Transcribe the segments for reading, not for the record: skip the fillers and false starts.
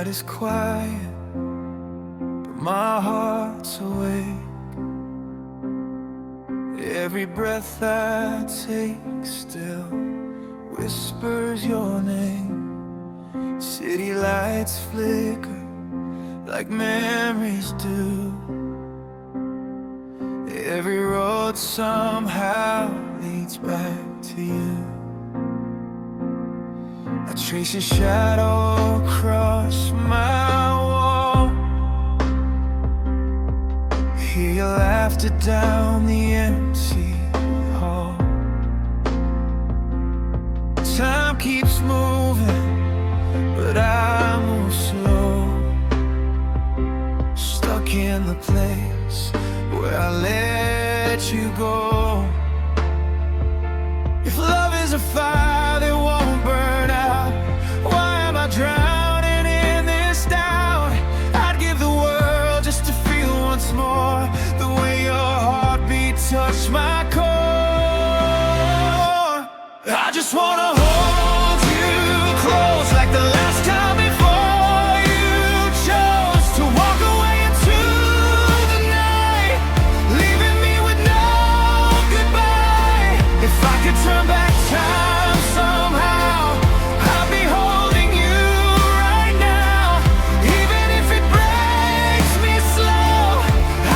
inside is quiet, but my heart's awake. Every breath I take still whispers your name. City lights flicker like memories do. Every road somehow leads back to you. I trace your shadow across my wall. Hear your laughter down the empty hall. Time keeps moving, but I move slow, stuck in the place where I let you go. If love is a fire that won't burn out, why am I drowning in this doubt? I'd give the world just to feel once more the way your heartbeat touched my core. I just wanna hold you close like the last time before you chose to walk away into the night, leaving me with no goodbye. If I could turn back time somehow, I'd be holding you right now. Even if it breaks me slow,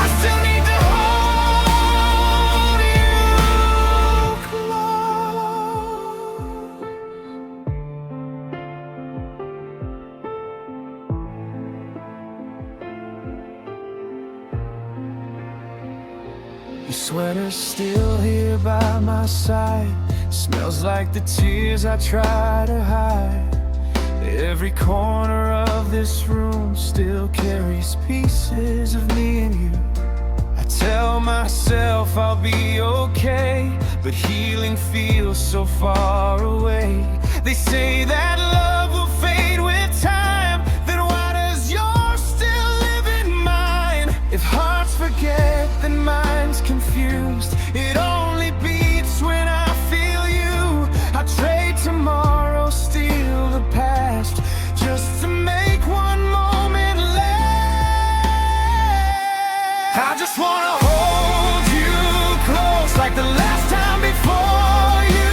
I still need to hold you close. Your sweater's still here by my side. Smells like the tears I try to hide. Every corner of this room still carries pieces of me and you. I tell myself I'll be okay, but healing feels so far away. They say that love will fade with time, then why does yours still live in mine? If hearts forget, then mine's confused. It only beats when I feel you. I trade tomorrow, steal the past, just to make one moment last. I just wanna hold you close like the last time before you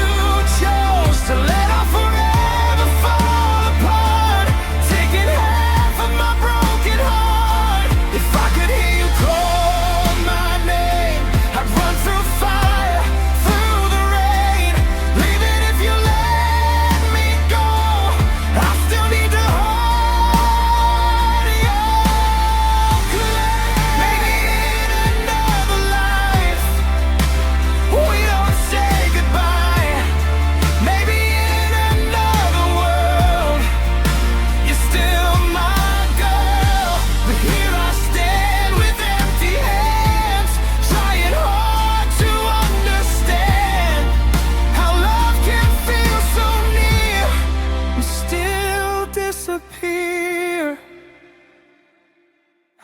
chose to let our forever fall apart, taking half of my broken heart. If I could hear you call my name, I'd run through fire, through the rain. Leaving if you let me go, I still need to hold you close. Maybe in another life we don't say goodbye. Maybe in another world you're still my girl. But here I stand with empty hands, trying hard to understand how love can feel so near and still disappear.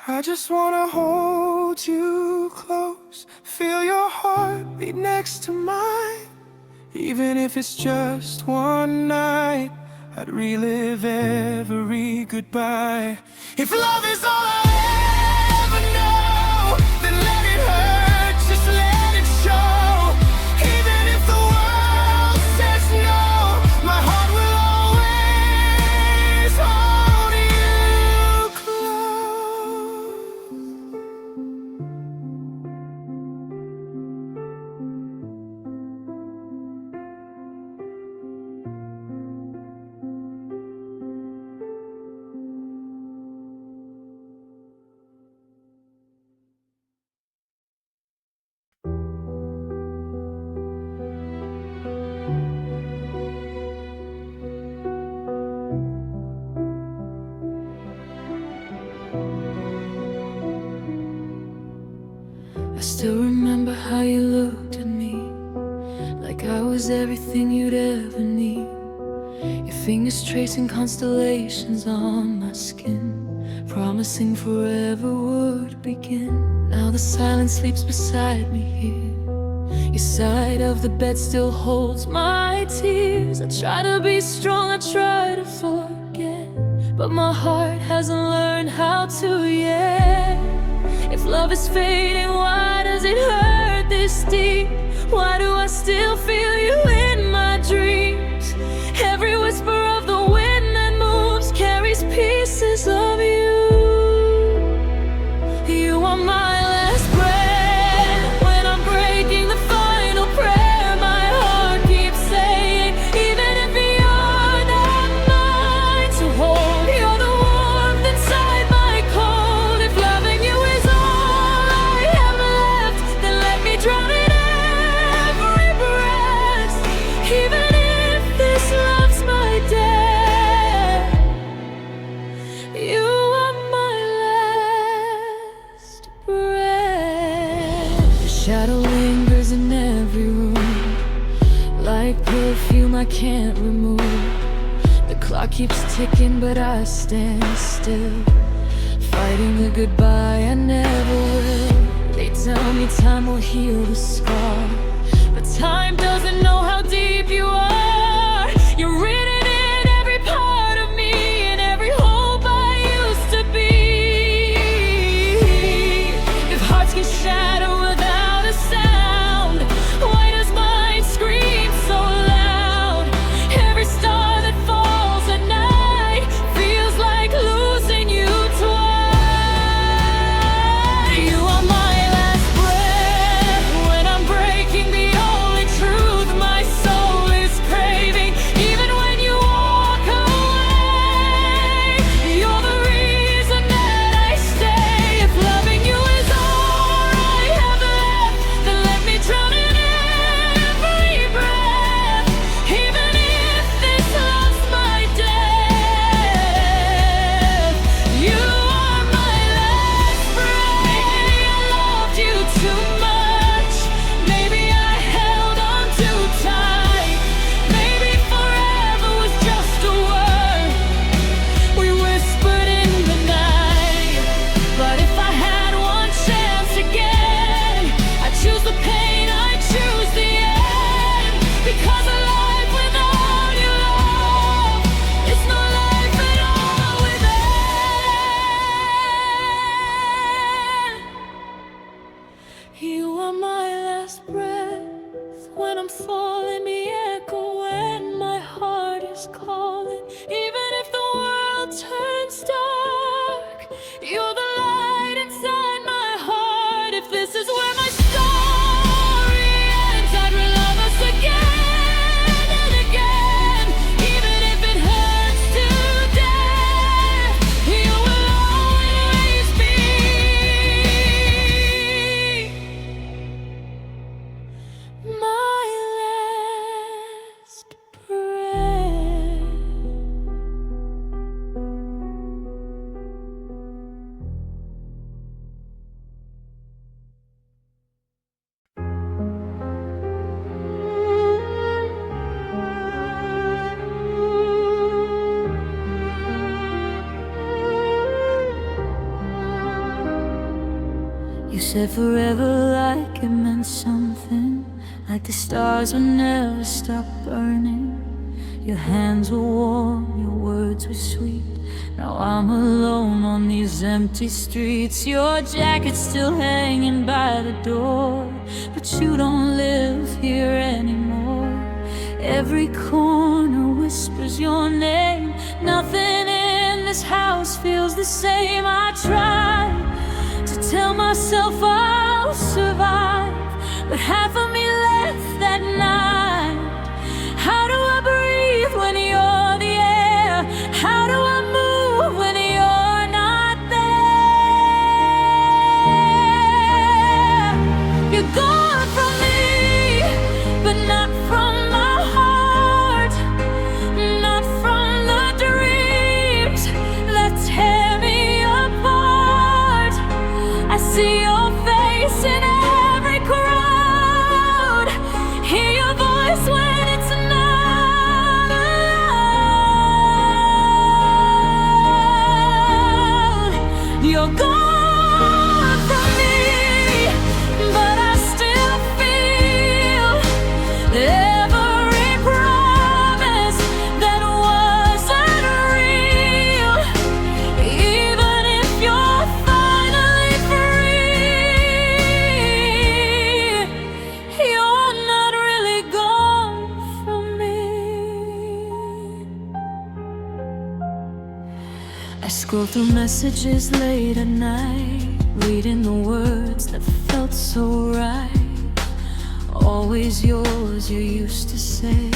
I just wanna hold you close, feel your heartbeat next to mine. Even if it's just one night, I'd relive every goodbye. If love is all I ever know, then let it hurt, just let it show. Even if the world says no, my heart will always hold you close. I still remember how you looked at me, like I was everything you'd ever need. Your fingers tracing constellations on my skin, promising forever would begin. Now the silence sleeps beside me here. Your side of the bed still holds my tears. I try to be strong, I try to forget, but my heart hasn't learned how to yet. If love is fading, why does it hurt this deep? Why do I still feel you in my dreams? Every whisper of the wind that moves carries pieces of you. You are my last breath. When I'm breaking the final prayer, my heart keeps saying, even if you're not mine to hold, you're the warmth inside my cold. If loving you is all I have left, then let me drown in every breath. Even if this love's my death, you are my last breath. The shadow lingers in every room, like perfume I can't remove. The clock keeps ticking, but I stand still, fighting the goodbye I never will. They tell me time will heal the scar, but time doesn't know how deep you are. You're written in every part of me, and every hope I used to be. If hearts can shatter without a sound, why does mine scream so loud? Every star that falls at night feels like losing you twice. You are my last breath. When I'm breaking, the only truth my soul is craving. Even when you walk away, you're the reason that I stay. If loving you is all I have left, then let me drown in every breath. Even if this love's my death, you are my last breath. Maybe I loved you too much. Maybe I held on too tight. Maybe forever was just a word we whispered in the night. But if I had one chance again, I'd choose the pain, I'd choose the end. Because a life without your love is no life at all within. You are my last breath. When I'm falling, the echo when my heart is calling. Even if the world turns dark, you're the light inside my heart. If this is where my story ends, I'd love us again and again. Even if it hurts to death, you will always be my last breath. You said forever like it meant something, like the stars would never stop burning. Your hands were warm, your words were sweet. Now I'm alone on these empty streets. Your jacket's still hanging by the door, but you don't live here anymore. Every corner whispers your name. Nothing in this house feels the same. I try to tell myself I'll survive, but half of me left that night. How do I breathe when you're the air? How do I move when you're not there? You're gone from me, but not from my heart, not from the dreams that tear me apart. I see your face in every crowd, hear your voice when it's not loud. You're gone from me, but I still feel every promise that wasn't real. Scroll through messages late at night, reading the words that felt so right. Always yours, you used to say,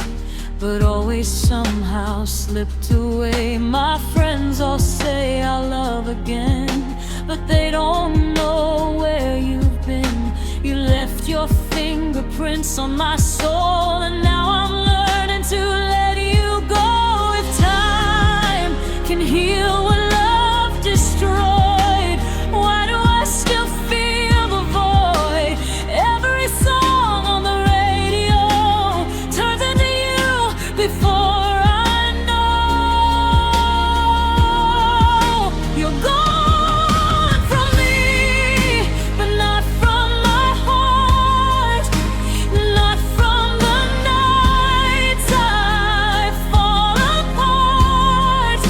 but always somehow slipped away. My friends all say our love again, but they don't know where you've been. You left your fingerprints on my soul, and now I'm learning to let you go. If time can heal what love destroyed, why do I still feel the void? Every song on the radio turns into you before I know. You're gone from me, but not from my heart, not from the nights I fall apart.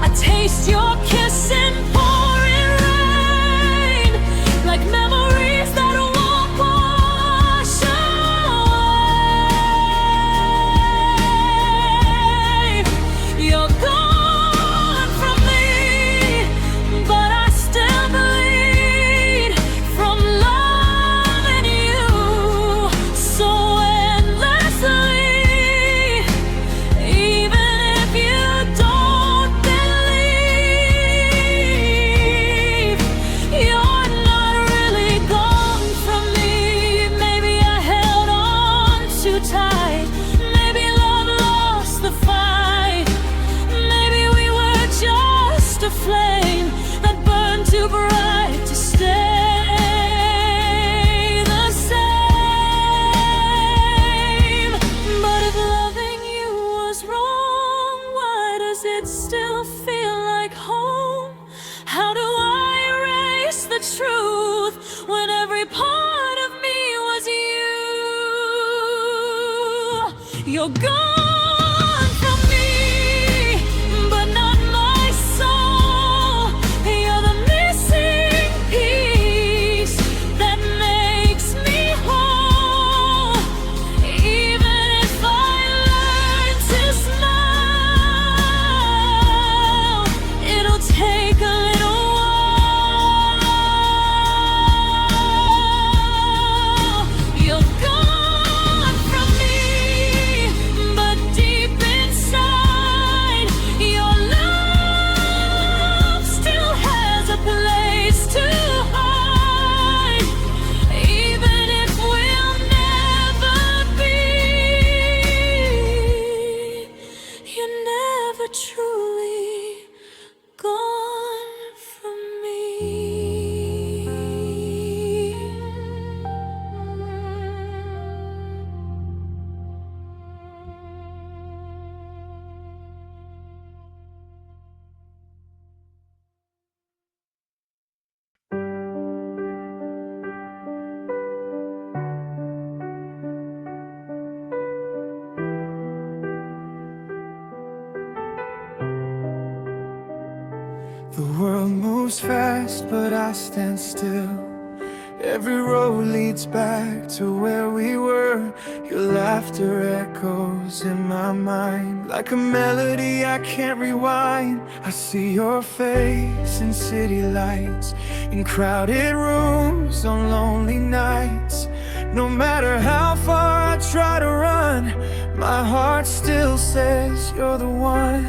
I taste your kiss in pouring rain, like memories that won't wash away. You're gone from me, but I still bleed from loving you so endlessly. Even if you don't believe, you're not really gone from me. Maybe I held on too tight, maybe love lost the fight, maybe we were just a flame that burned too bright to stay the same. But if loving you was wrong, why does it still feel like home? How do I erase the truth when every part of me was you? You're gone from me, but not my soul. You're the missing piece that makes me whole. Even if I learn to smile, it'll take a little while. You're gone from me, but deep inside, your love still has a place to hide. Even if we'll never be, you're never truly gone from me. The world moves fast, but I stand still. Every road leads back to where we were. Your laughter echoes in my mind like a melody I can't rewind. I see your face in city lights, in crowded rooms on lonely nights. No matter how far I try to run, my heart still says you're the one.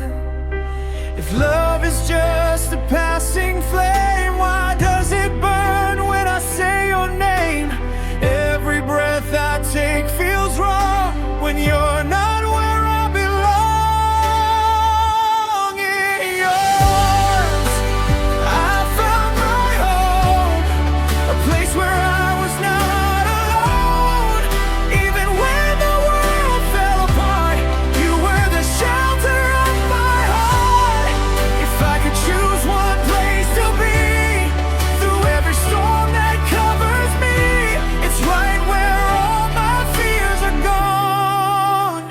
If love is just a passing flame, why does it burn when I say your name? Every breath I take feels wrong when you're not where I belong. In your arms, I found my home, a place where I was not alone. Even when the world fell apart, you were the shelter of my heart. If I could choose one place to be through every storm that covers me, it's right where all my fears are gone.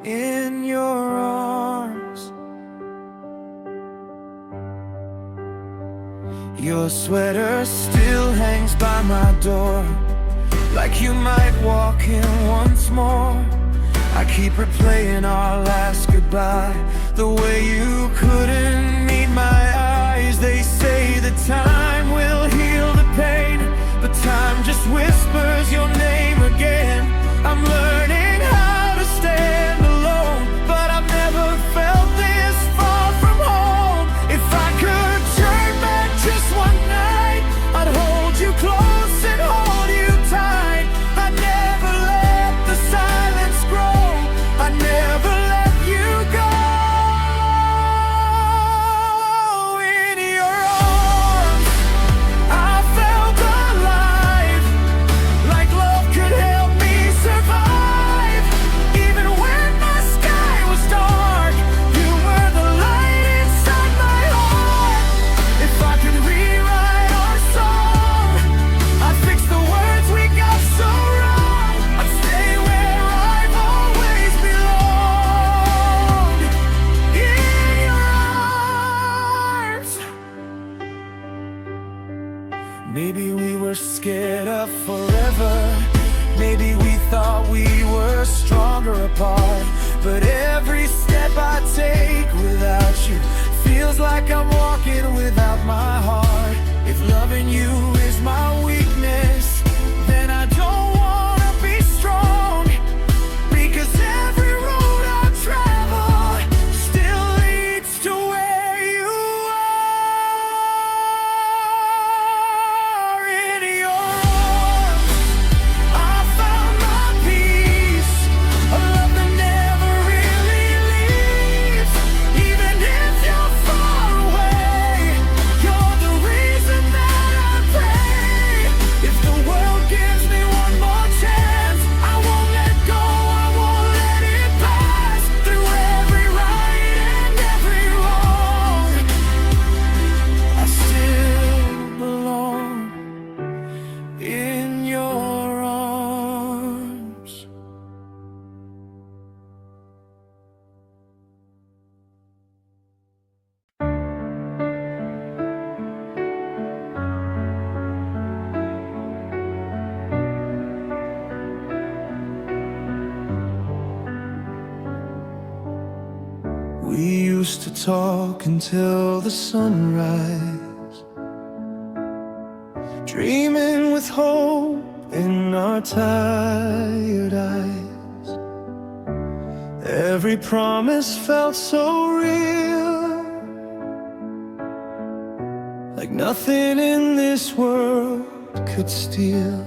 In your arms. Your sweater still hangs by my door, like you might walk in once more. I keep replaying our last goodbye, the way you couldn't meet my Maybe we were scared of forever. Maybe we thought we were stronger apart. But every step I take without you feels like I'm walking without my heart. If loving you is my weakness, then I don't wanna be strong. Because every road I travel still leads to where you are. In your arms I found my peace, a love that never really leaves. Even if you're far away, you're the reason that I pray. If the world gives me one more chance, I won't let go, I won't let it pass. Through every right and every wrong, I still belong in your arms. We used to talk until the sunrise, dreaming with hope in our tired eyes. Every promise felt so real, like nothing in this world could steal.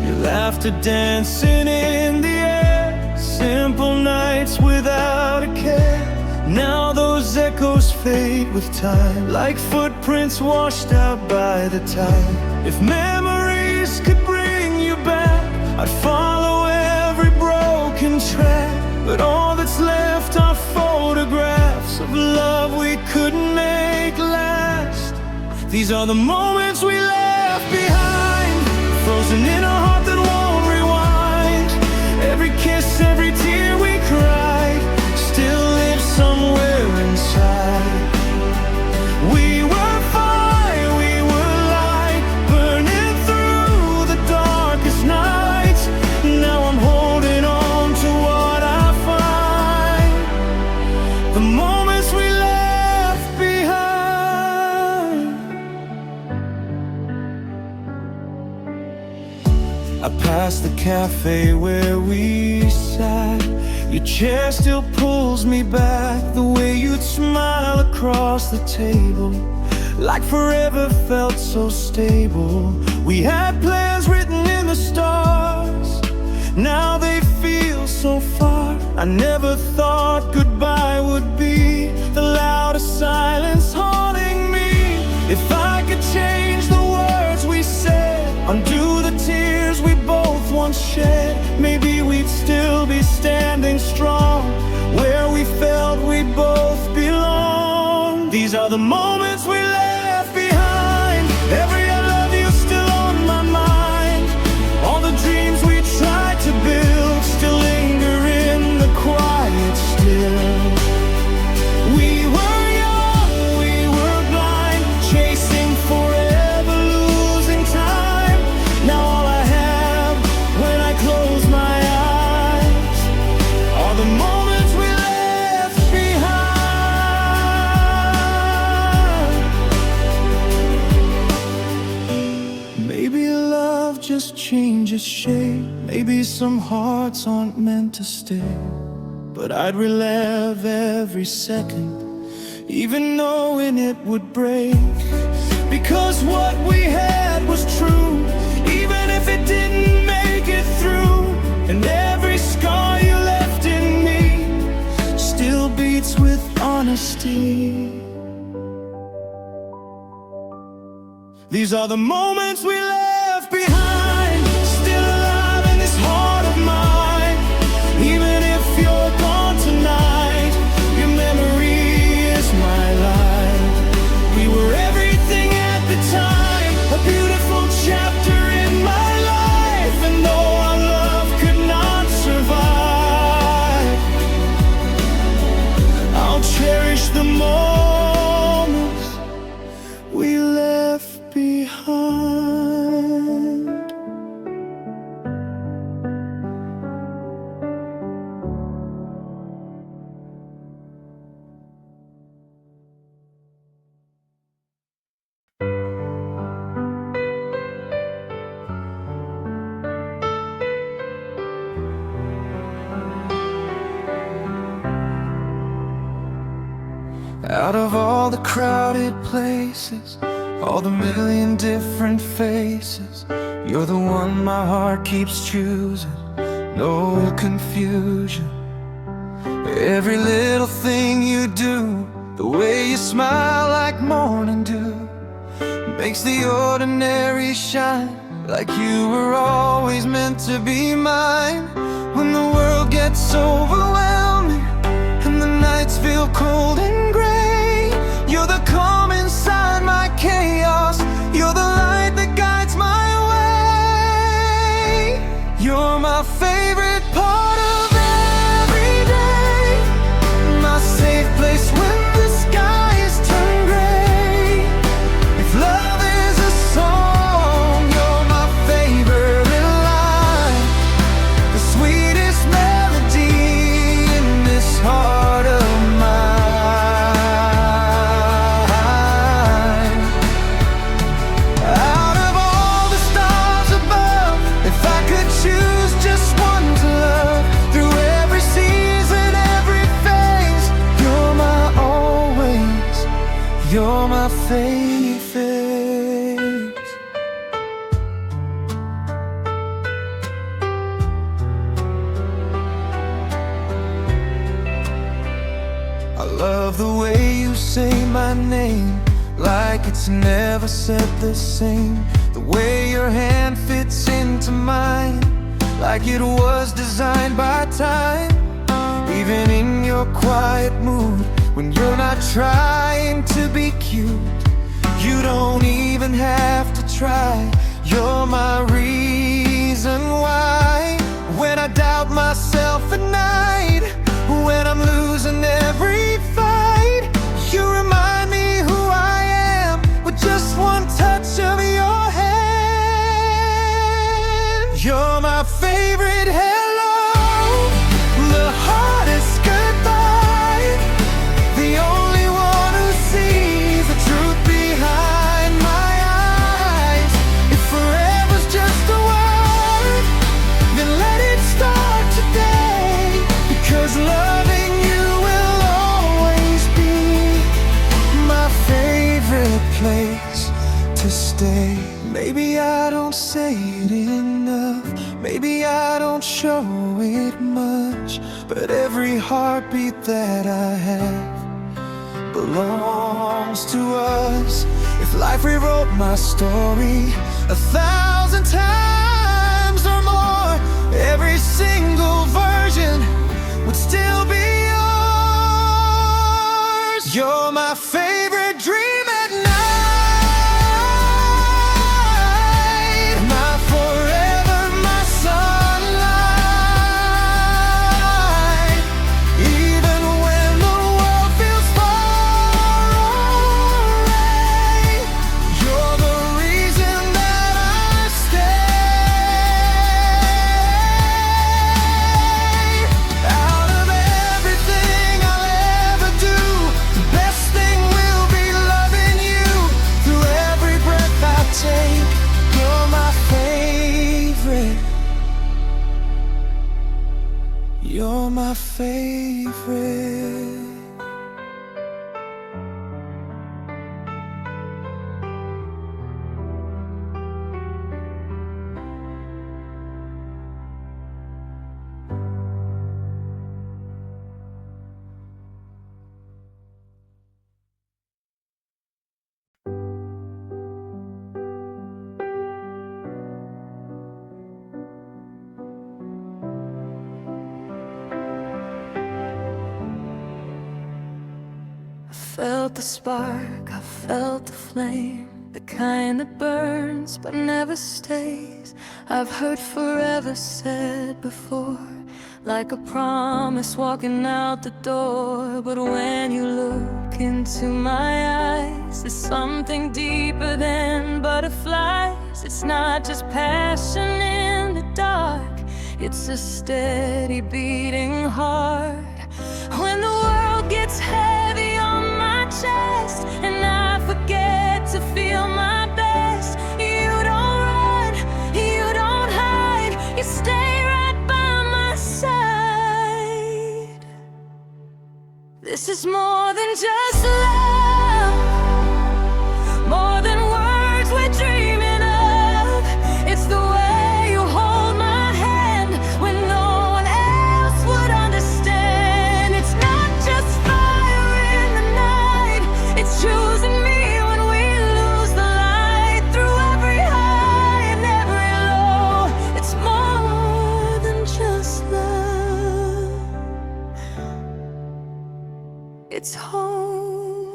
Your laughter dancing in the air, simple nights without a care. Now those echoes fade with time, like footprints washed out by the tide. If memories could bring you back, I'd follow every broken track. But all that's left are photographs of love we couldn't make last. These are the moments we left behind, frozen in a heart that won't rewind. Every kiss, every tear we cried, still lives somewhere inside. We were fire, we were light, burning through the darkest nights. Now I'm holding on to what I find, the moments we left behind. I passed the cafe where we sat. Your chair still pulls me back, the way you'd smile across the table, like forever felt so stable. We had plans written in the stars, now they feel so far. I never thought goodbye would be the loudest silence haunting me. If I could change the words we said, undo the tears we both once shed, maybe we'd still be standing strong where we felt we both belong. These are the moments we left behind. Every I love you still on my mind. All the dreams we tried to build still linger in the quiet still. We were young, we were blind, chasing forever, losing time. Now all I have when I close my eyes are the moments we left behind. Maybe love just changes shape, maybe some hearts aren't meant to stay. But I'd relive every second, even knowing it would break. Because what we had was true, even if it didn't make it through. And every scar you left in me still beats with honesty. These are the moments we left behind, still alive in this heart of mine. Even if you're gone tonight, your memory is my life. We were everything at the time, a beautiful chapter in my life. And though our love could not survive, I'll cherish the moments we left Out of all the crowded places, all the million different faces, you're the one my heart keeps choosing. No confusion. Every little thing you do, the way you smile like morning dew, makes the ordinary shine, like you were always meant to be mine. When the world gets overwhelming and the nights feel cold and gray, you're the calm inside my chaos. You're the light that guides my way. You're my favorite part of every day, my safe place when the skies turn gray. If love is a song, you're my favorite line, the sweetest melody in this heart of mine. Out of all the stars above, if I could choose just one to love, through every season, every phase, you're my always, you're my favorite. I love the way you say my name, like it's never said the same. The way your hand fits into mine, like it was designed by time. Even in your quiet mood, when you're not trying to be cute, you don't even have to try. You're my reason why. When I doubt myself at night, when I'm losing every fight, you remind me who I am with just one touch of your hand. You're my favorite hello, the hardest goodbye, the only one who sees the truth behind my eyes. If forever's just a word, then let it start today, because loving you will always be my favorite place to stay. Maybe I don't say it enough, maybe I don't show it much, but every heartbeat that I have belongs to us. If life rewrote my story 1,000 times or more, every single version would still be yours. You're my favorite dream at night, my forever, my sunlight. Even when the world feels far away, you're the reason that I stay. Out of everything I'll ever do, the best thing will be loving you. Through every breath I take, you're my favorite. You're my favorite. I felt the spark, I felt the flame, the kind that burns but never stays. I've heard forever said before, like a promise walking out the door. But when you look into my eyes, there's something deeper than butterflies. It's not just passion in the dark, it's a steady beating heart. When the world gets heavy on my chest and I forget to feel my best, you don't run, you don't hide, you stay right by my side. This is more than just love. It's choosing me when we lose the light. Through every high and every low, it's more than just love. It's home.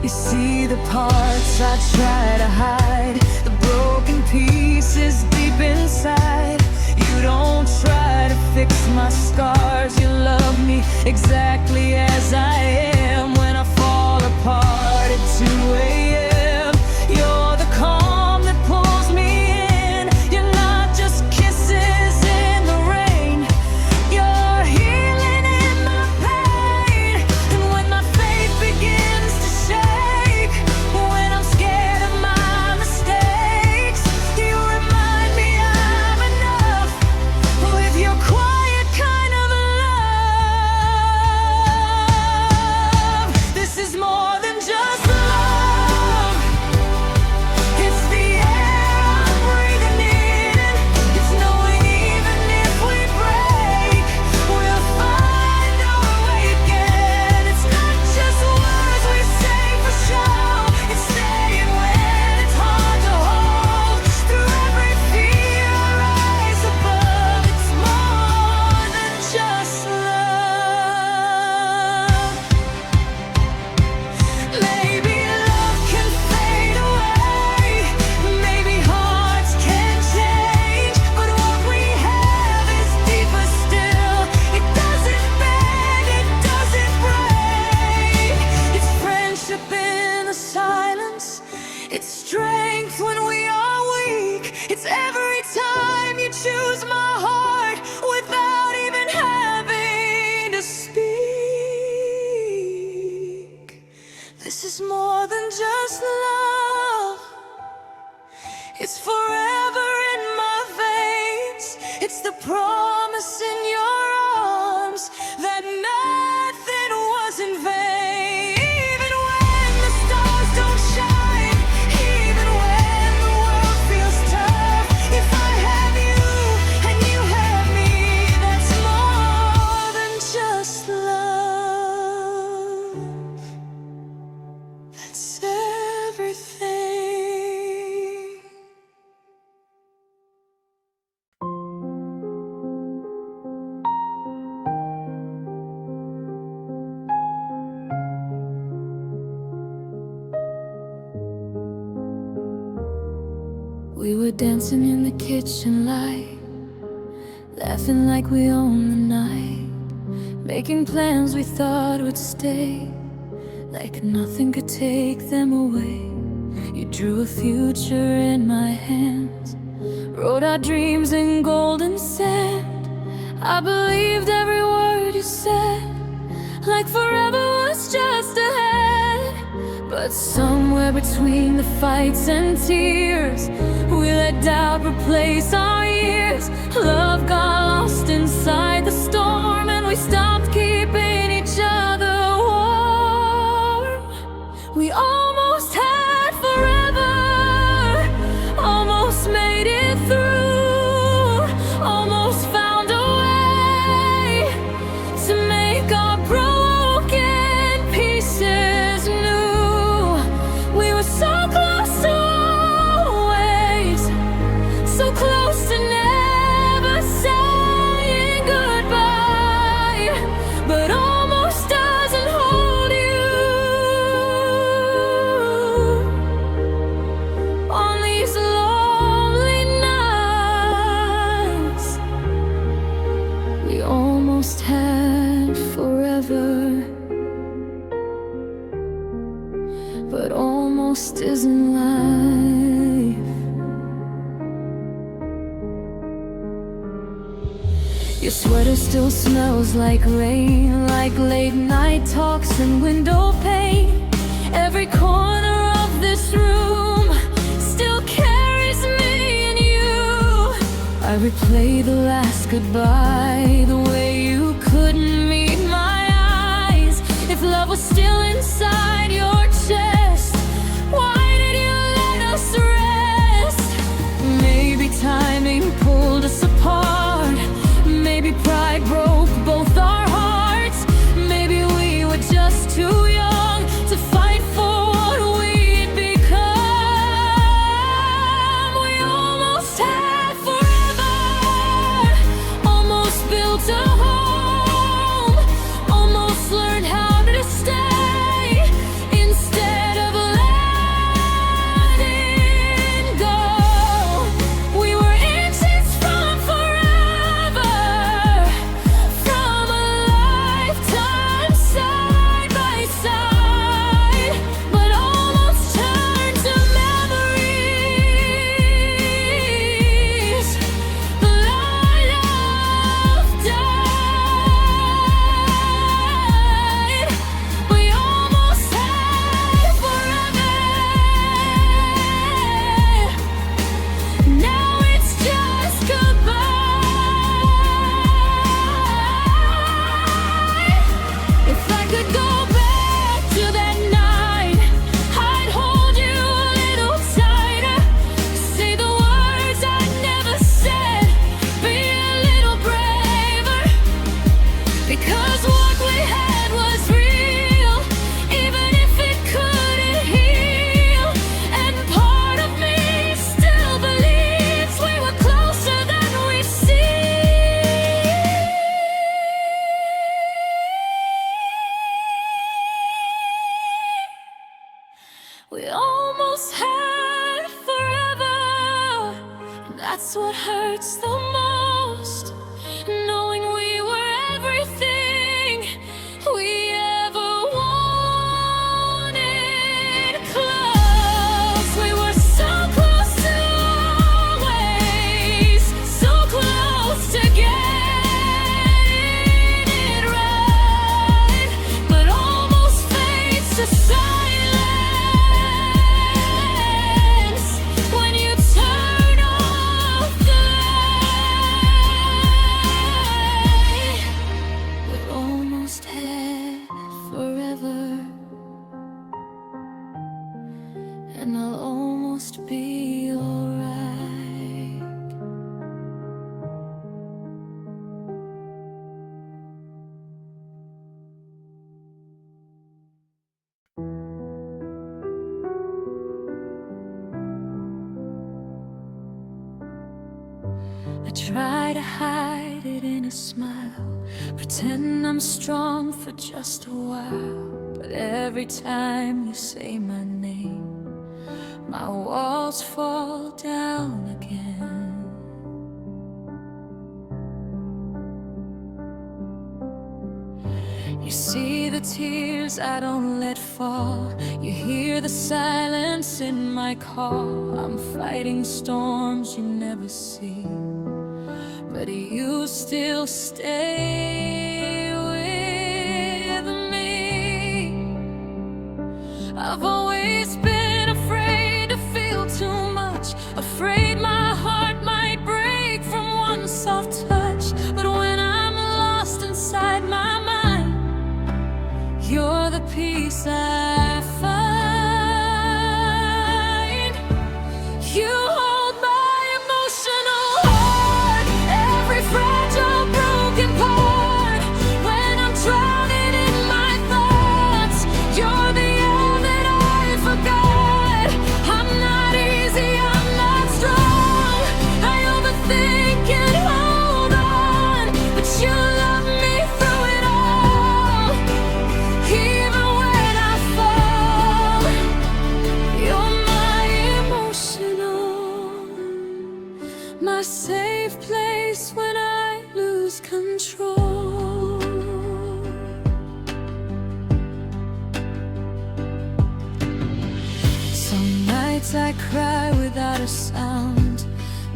You see the parts I try to hide, the broken pieces deep inside. You don't try to fix my scars. You love me exactly as I am. When I fall apart at 2 a.m., you're the calm that pulls me in. You're not just kisses in the rain, you're healing in my pain. And when my faith begins to shake, when I'm scared of my mistakes, you remind me I'm enough with your quiet kind of love. This is more than just love. It's the air I'm breathing in. It's knowing even if we break, we'll find our way again. It's not just words we say for show, it's staying when it's hard to hold. Through every fear I rise above. It's more than just love. Maybe love can fade away, maybe hearts can change, but what we have is deeper still. It doesn't bend, it doesn't break. It's friendship in the silence, it's strength when we are weak. It's every time you choose my heart without even having to speak. This is more than just love. It's forever in my veins. It's the promise in your arms that nothing was in vain. Even when the stars don't shine, even when the world feels tough, if I have you and you have me, that's more than just love. That's everything. We were dancing in the kitchen light, laughing like we owned the night, making plans we thought would stay, like nothing could take them away. You drew a future in my hands, wrote our dreams in golden sand. I believed every word you said, like forever was just ahead. But somewhere between the fights and tears, we let doubt replace our years. Love got lost inside the storm, and we stopped keeping each other warm. We almost had forever, almost made it through, almost found a way to make our broken pieces new. We were so close to always, so close to never saying goodbye, but almost doesn't hold you. On these lonely nights, we almost had forever, but almost isn't life. Your sweater still smells like rain, like late night talks and window pane. Every corner of this room still carries me and you. I replay the last goodbye, the way you couldn't meet my eyes. If love was still inside your chest, why did you let us rest? Maybe timing pulled us apart, maybe pride broke both 'Cause what we had was real, even if it couldn't heal. And part of me still believes we were closer than we seem. We almost had forever, and that's what hurts the most. Knowing we were everything we ever wanted. Close, we were so close to always, so close to getting it right, but almost fades to silence when you turn off the light. We're almost had forever, and I'll almost be alright. I try to hide it in a smile, pretend I'm strong for just a while. But every time you say my name, my walls fall down again. You see the tears I don't let fall, you hear the silence in my call. I'm fighting storms you never see, but you still stay with me. I've always been afraid to feel too much, afraid my heart might break from one soft touch. But when I'm lost inside my mind, you're the peace I find. You hold my emotional heart, every fragile broken part. When I'm drowning in my thoughts, you're the air that I forgot. I'm not easy, I'm not strong, I overthink and hold on, but you love me through it all. Even when I fall, you're my emotional, my safe place when I lose control. Some nights I cry without a sound,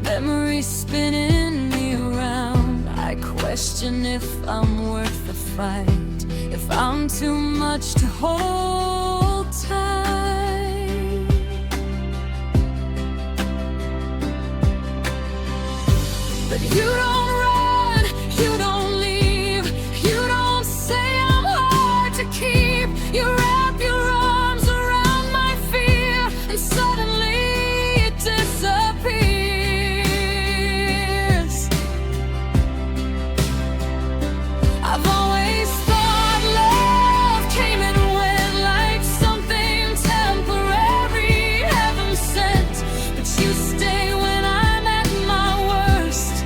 memories spinning me around. I question if I'm worth the fight, if I'm too much to hold tight. But you don't run, you don't leave, you don't say I'm hard to keep. You wrap your arms around my fear, and suddenly it disappears. I've always thought love came and went like something temporary, heaven sent. But you stay when I'm at my worst,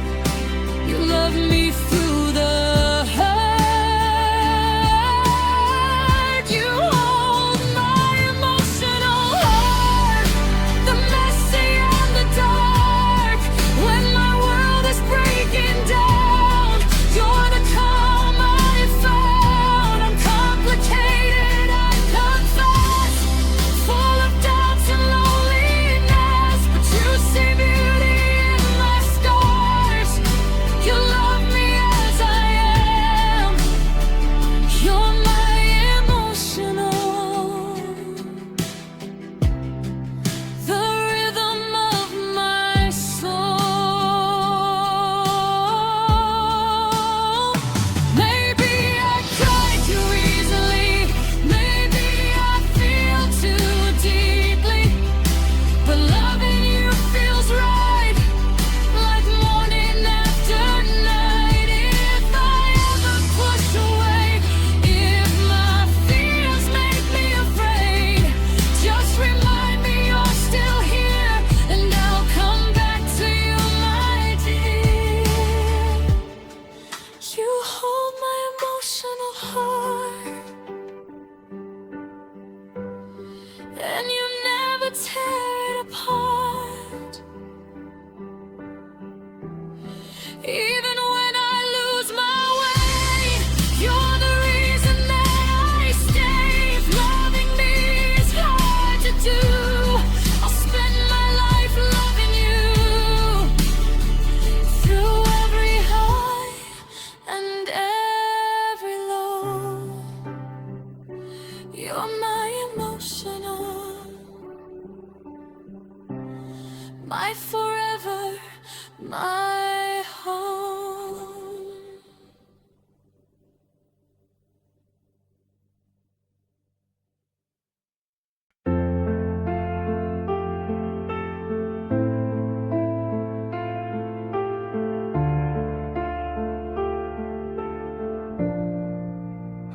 my home.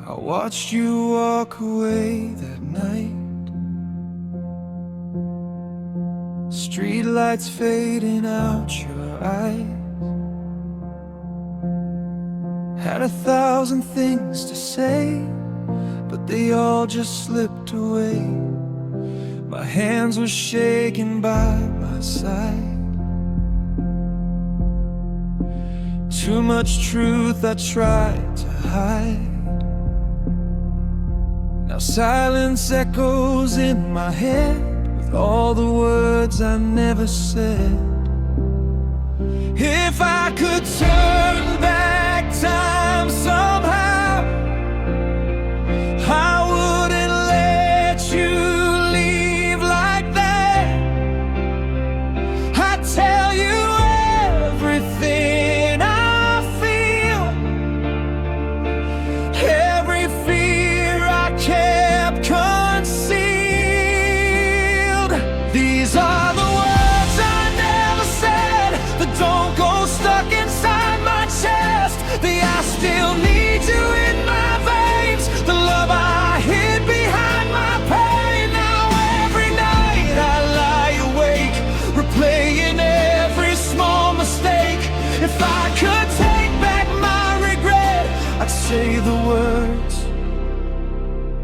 I watched you walk away that night. Streetlights fading out your eyes. Had 1,000 things to say, but they all just slipped away. My hands were shaking by my side. Too much truth I tried to hide. Now silence echoes in my head with all the words I never said. If I could turn back time somehow, I wouldn't let you leave like that. I'd tell you everything I feel, every fear I kept concealed. These are the words I never said, that don't go stuck inside my chest. I still need you in my veins, the love I hid behind my pain. Now every night I lie awake, replaying every small mistake. If I could take back my regret, I'd say the words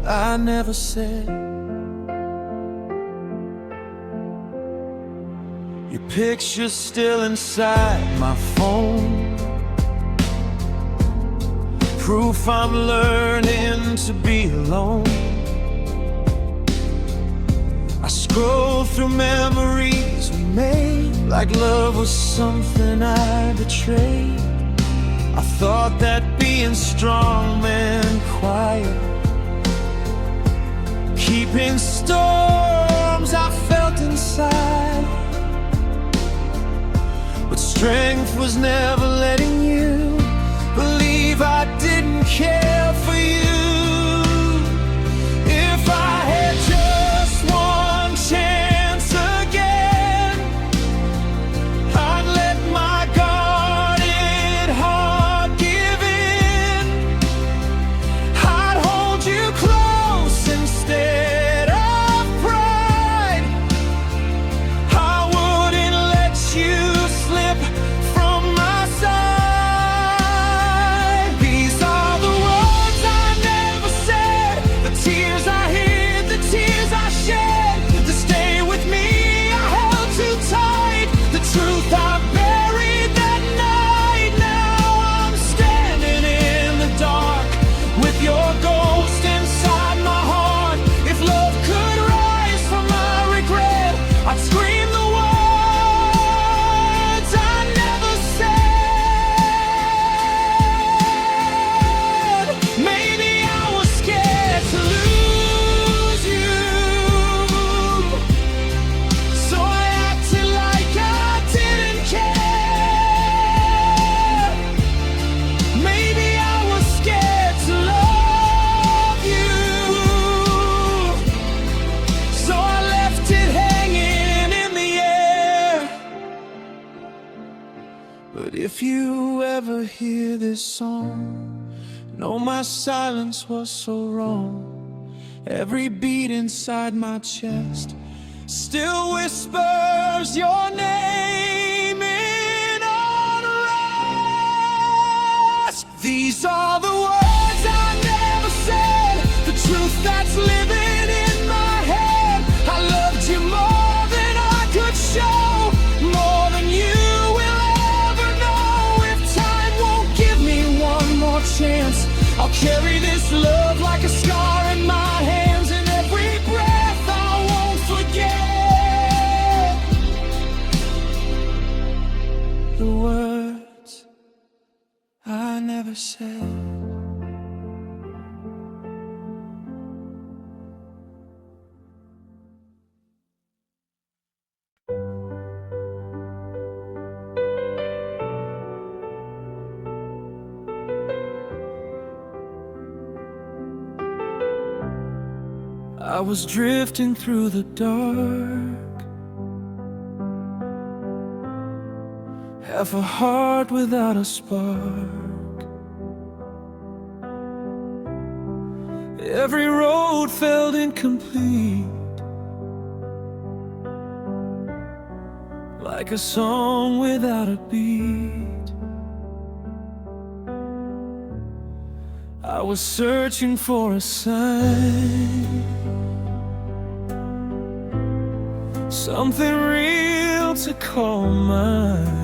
I never said. Your picture's still inside my phone, proof I'm learning to be alone. I scroll through memories we made, like love was something I betrayed. I thought that being strong meant quiet, keeping storms I felt inside. But strength was never letting you believe I didn't care for you. If I had just one chance again, I'd let my guarded heart give in. I'd hold you close instead of pride. I wouldn't let you slip from my side. Truth I buried that night. Now I'm standing in the dark with your ghost inside my heart. If love could rise from my regret, I'd scream the words I never said. Maybe I was scared to lose you, so I acted like I didn't care. Maybe I was scared to love you, so I left it hanging in the air. But if you ever hear this song, know my silence was so wrong. Every beat inside my chest still whispers your name in unrest. These are the words I never said, the truth that's living in my head. I loved you more than I could show, more than you will ever know. If time won't give me one more chance, I'll carry this love like a scar in my hands, and every breath I won't forget. The words I never said. I was drifting through the dark, half a heart without a spark. Every road felt incomplete, like a song without a beat. I was searching for a sign, something real to call mine.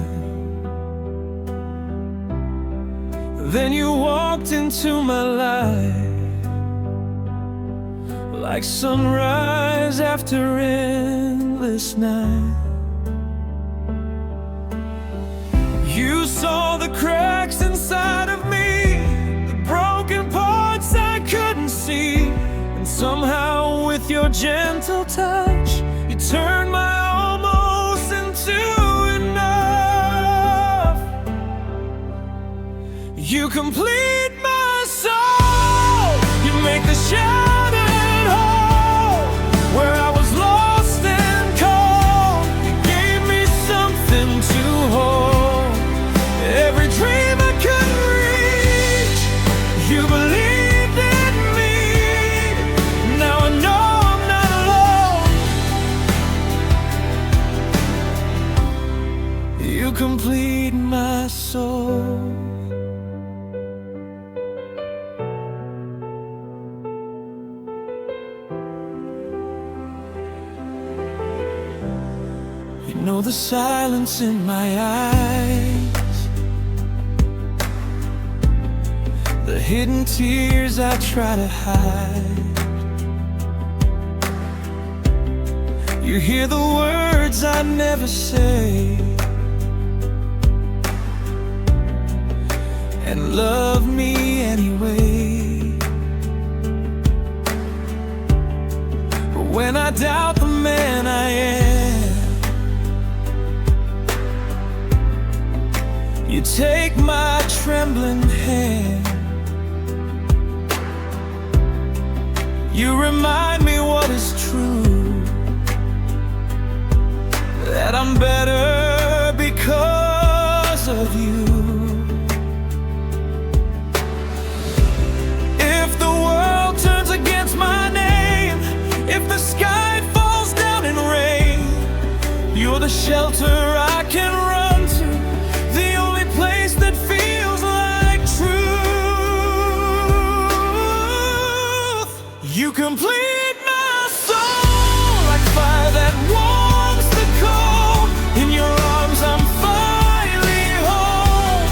Then you walked into my life, like sunrise after endless night. You saw the cracks inside of me, the broken parts I couldn't see, and somehow with your gentle touch, you turned my almost into enough. You complete my soul, you make the shattered whole. Where I was lost and cold, you gave me something to hold. Every dream I couldn't reach, you believed in me. Now I know I'm not alone. You complete my soul. You know the silence in my eyes, the hidden tears I try to hide. You hear the words I never say, and love me anyway. But when I doubt the man I am, you take my trembling hand. You remind me what is true, that I'm better because of you. If the world turns against my name, if the sky falls down in rain, you're the shelter I can run to, the only place that feels like truth. You complete my soul, like fire that warms the cold. In your arms I'm finally home,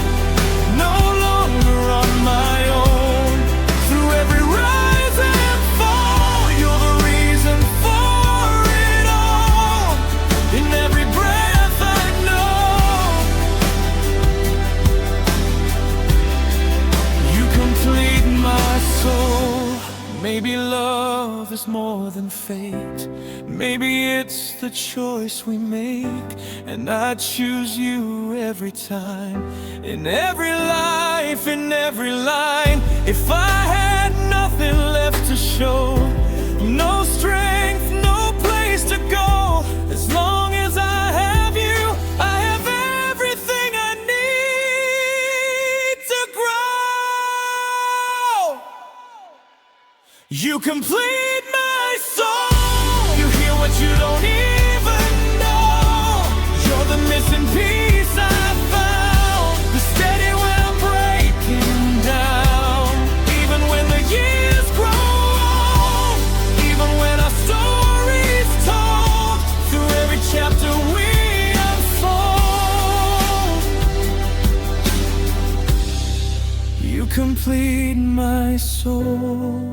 no longer on my own. Through every rise and fall, you're the reason for it all. In every breath I know, you complete my soul. Maybe love is more than fate, maybe it's the choice we make, and I choose you every time, in every life, in every line. If I had nothing left to show, no strength, no place to go, as long as I have you, I have everything I need to grow. You complete my soul, you hear what you don't even know. You're the missing piece I found, the steady when I'm breaking down. Even when the years grow old, even when our story's told, through every chapter we unfold, you complete my soul.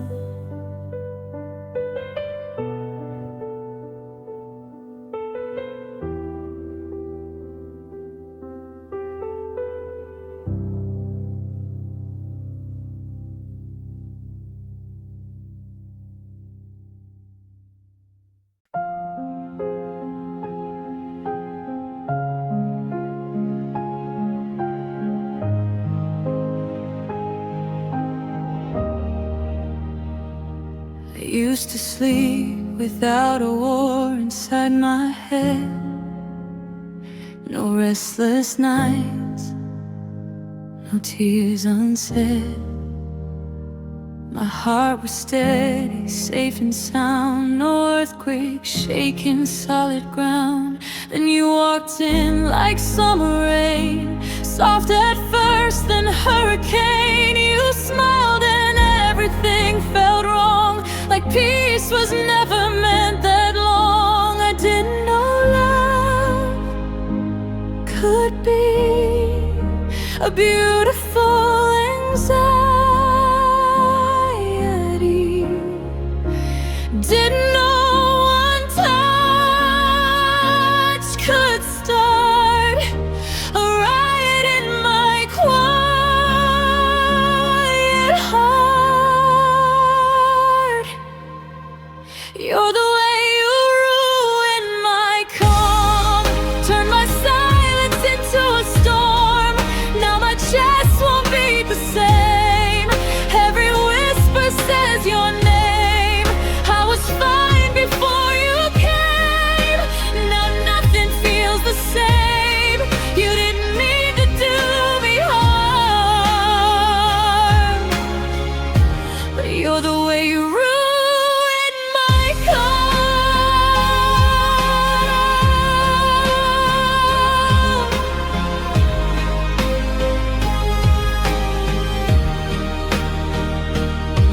I used to sleep without a war inside my head. No restless nights, no tears unsaid. My heart was steady, safe and sound. No earthquake shaking solid ground. Then you walked in like summer rain, soft at first, then hurricane. You smiled and everything felt wrong, like peace was never meant that long. I didn't know love could be a beautiful anxiety. Didn't know one touch could start a riot in my quiet heart. You're the way you ruined my calm, turned my silence into a storm. Now my chest won't beat the same. Every whisper says your name. Fine before you came. Now nothing feels the same. You didn't mean to do me harm, but you're the way you ruined my calm.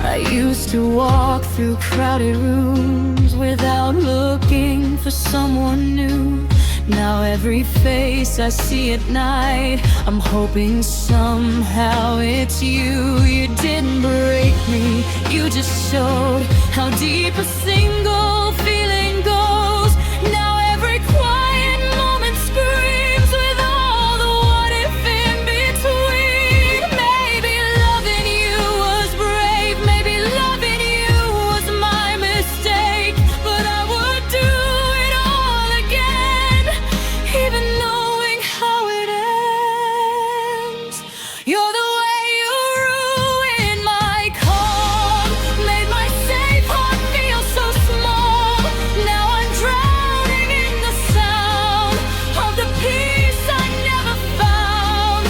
I used to walk through crowded rooms without looking for someone new. Now every face I see at night, I'm hoping somehow it's you. You didn't break me, you just showed how deep a single feeling goes. Now every quiet moment screams with all the what if in between. Maybe loving you was brave, maybe loving you was my mistake, but I would do it all again, even knowing how it ends. You're the way you ruined my calm, made my safe heart feel so small. Now I'm drowning in the sound of the peace I never found.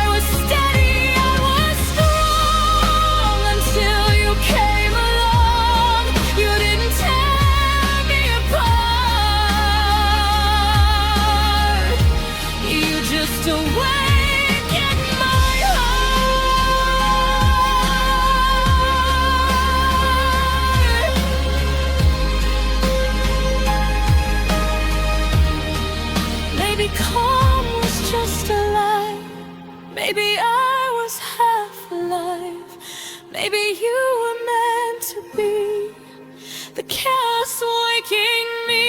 I was steady, I was strong, until you came along. You didn't tear me apart, you just awakened my heart. Maybe calm was just a lie. Maybe I was half alive. Maybe you were meant to be the chaos waking me.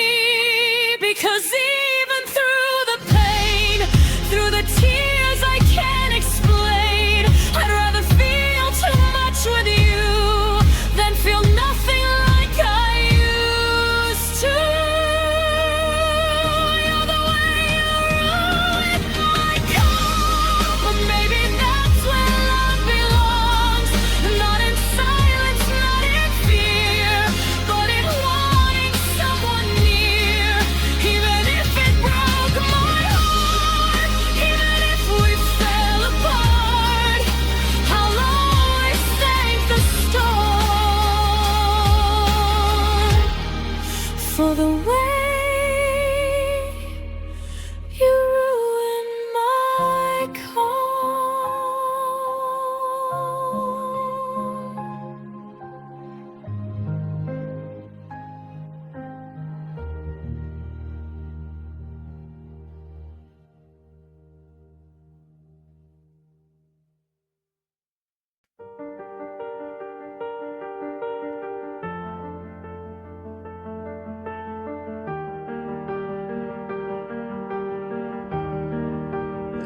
Because even through the pain, through the tears I can't explain, I'd rather feel too much with you than feel nothing like I used to. You're the way you ruined my calm, but maybe that's where love belongs. Not in silence, not in fear, but in wanting someone near. Even if it broke my heart, even if we fell apart, I'll always thank the storm for the way you ruined my calm.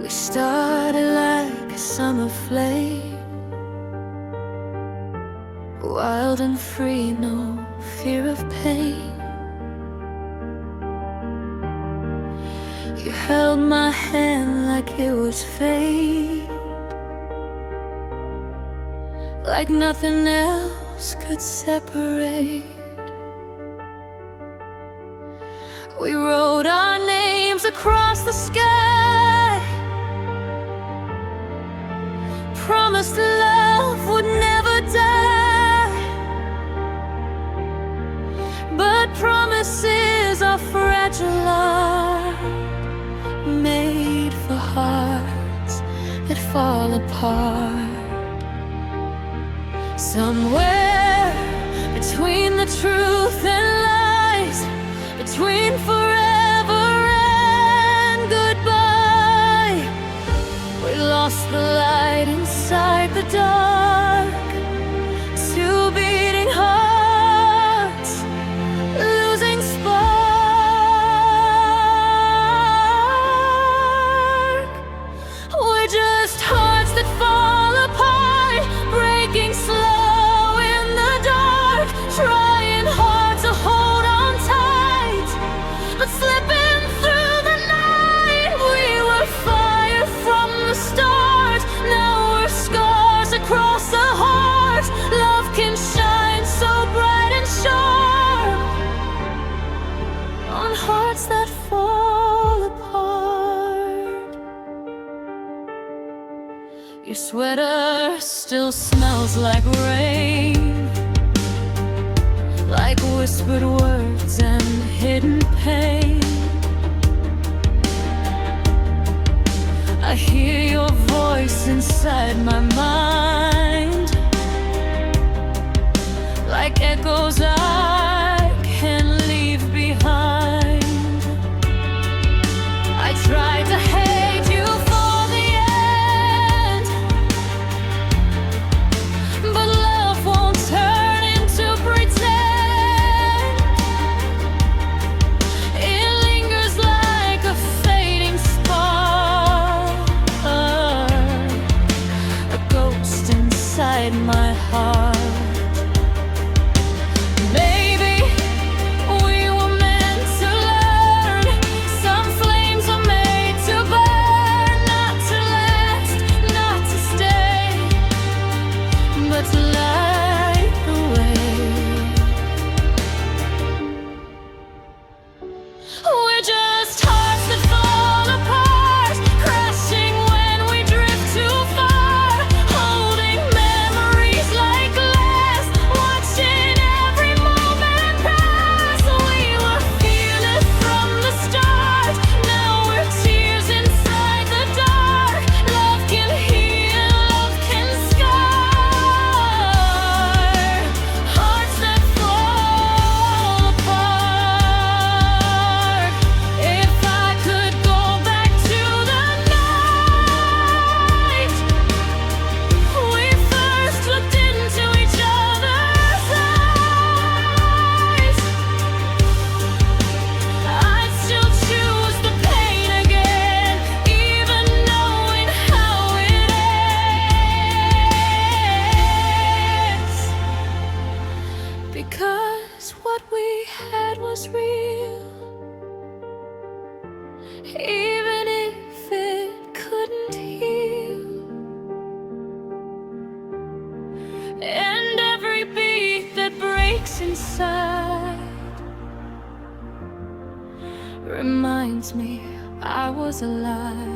We started like a summer flame, wild and free, no fear of pain. You held my hand like it was fate, like nothing else words could separate. We wrote our names across the sky, promised love would never die. But promises are fragile art, made for hearts that fall apart. Somewhere between the truth and lies, between forever and goodbye, we lost the light inside the dark. Two beating hearts, losing spark. We're just hearts that fall apart, breaking slow in the dark, trying hard to hold on tight, but slipping through the night. We were fire from the start, now we're scars across the heart. Love can shine so bright and sharp on hearts that fall apart. Your sweater still smells like rain, like whispered words and hidden pain. I hear your voice inside my mind, like echoes I can't leave behind. I tried to hate you for the end, but love won't turn into pretend. It lingers like a fading spark, a ghost inside my heart. Maybe we were meant to learn. Some flames are made to burn, not to last, not to stay, but to light the way. We're just hearts that fall apart, crashing when we drift too far, holding memories like glass, watching every moment pass. We were fearless from the start, now we're tears inside the dark. Love can heal, love can scar hearts that fall apart. If I could go back to the night we first looked into each other's eyes, I'd still choose the pain again, even knowing how it ends. Because what we had was real, even if it couldn't heal. And every beat that breaks inside reminds me I was alive.